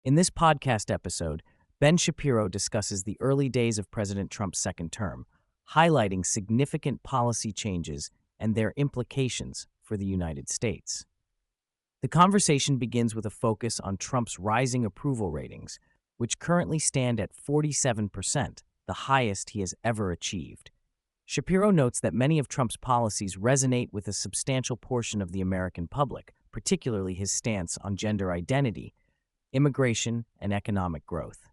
In this podcast episode, Ben Shapiro discusses the early days of President Trump's second term, highlighting significant policy changes and their implications for the United States. The conversation begins with a focus on Trump's rising approval ratings, which currently stand at 47%, the highest he has ever achieved. Shapiro notes that many of Trump's policies resonate with a substantial portion of the American public, particularly his stance on gender identity, immigration, and economic growth.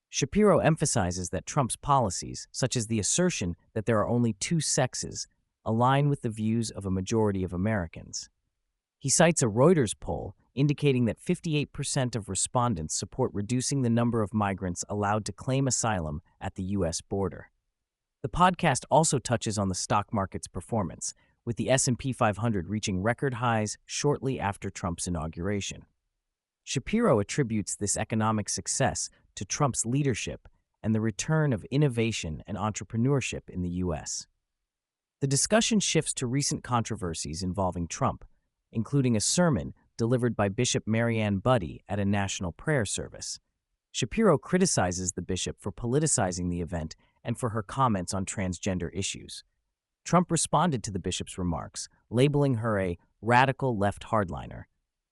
Shapiro emphasizes that Trump's policies, such as the assertion that there are only two sexes, align with the views of a majority of Americans. He cites a Reuters poll indicating that 58% of respondents support reducing the number of migrants allowed to claim asylum at the U.S. border. The podcast also touches on the stock market's performance, with the S&P 500 reaching record highs shortly after Trump's inauguration. Shapiro attributes this economic success to Trump's leadership and the return of innovation and entrepreneurship in the U.S. The discussion shifts to recent controversies involving Trump, including a sermon delivered by Bishop Maryann Buddy at a national prayer service. Shapiro criticizes the bishop for politicizing the event and for her comments on transgender issues. Trump responded to the bishop's remarks, labeling her a radical left hardliner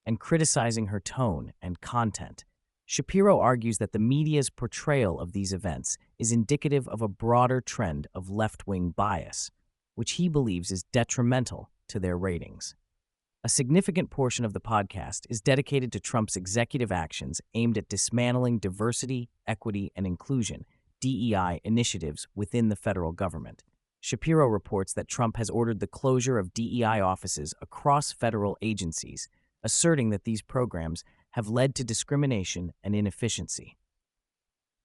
and criticizing her tone and content. Shapiro argues that the media's portrayal of these events is indicative of a broader trend of left-wing bias, which he believes is detrimental to their ratings. A significant portion of the podcast is dedicated to Trump's executive actions aimed at dismantling diversity, equity, and inclusion (DEI) initiatives within the federal government. Shapiro reports that Trump has ordered the closure of DEI offices across federal agencies, asserting that these programs have led to discrimination and inefficiency.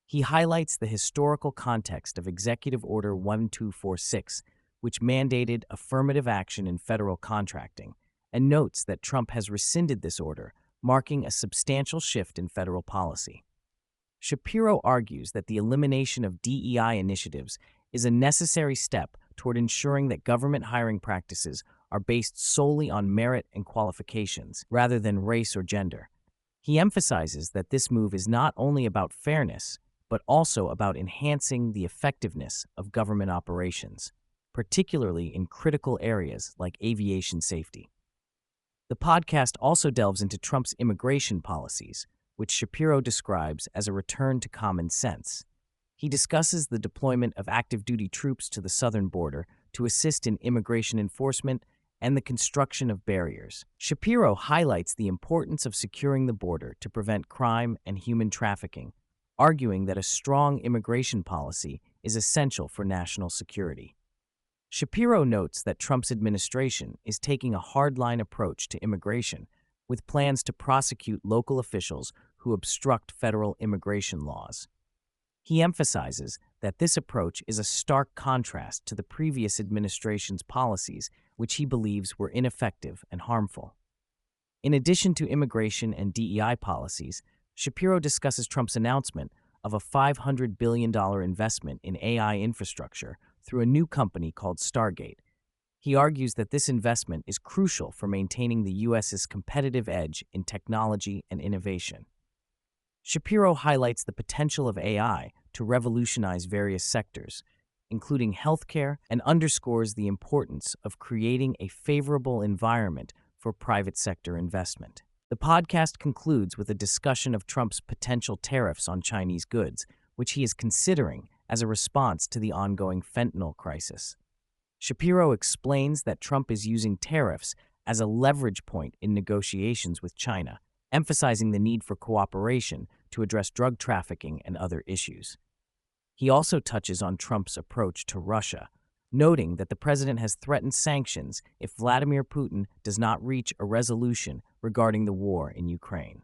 He highlights the historical context of Executive Order 1246, which mandated affirmative action in federal contracting, and notes that Trump has rescinded this order, marking a substantial shift in federal policy. Shapiro argues that the elimination of DEI initiatives is a necessary step toward ensuring that government hiring practices are based solely on merit and qualifications, rather than race or gender. He emphasizes that this move is not only about fairness, but also about enhancing the effectiveness of government operations, particularly in critical areas like aviation safety. The podcast also delves into Trump's immigration policies, which Shapiro describes as a return to common sense. He discusses the deployment of active-duty troops to the southern border to assist in immigration enforcement and the construction of barriers. Shapiro highlights the importance of securing the border to prevent crime and human trafficking, arguing that a strong immigration policy is essential for national security. Shapiro notes that Trump's administration is taking a hardline approach to immigration, with plans to prosecute local officials who obstruct federal immigration laws. He emphasizes that this approach is a stark contrast to the previous administration's policies, which he believes were ineffective and harmful. In addition to immigration and DEI policies, Shapiro discusses Trump's announcement of a $500 billion investment in AI infrastructure through a new company called Stargate. He argues that this investment is crucial for maintaining the U.S.'s competitive edge in technology and innovation. Shapiro highlights the potential of AI to revolutionize various sectors, including healthcare, and underscores the importance of creating a favorable environment for private sector investment. The podcast concludes with a discussion of Trump's potential tariffs on Chinese goods, which he is considering as a response to the ongoing fentanyl crisis. Shapiro explains that Trump is using tariffs as a leverage point in negotiations with China, emphasizing the need for cooperation to address drug trafficking and other issues. He also touches on Trump's approach to Russia, noting that the president has threatened sanctions if Vladimir Putin does not reach a resolution regarding the war in Ukraine.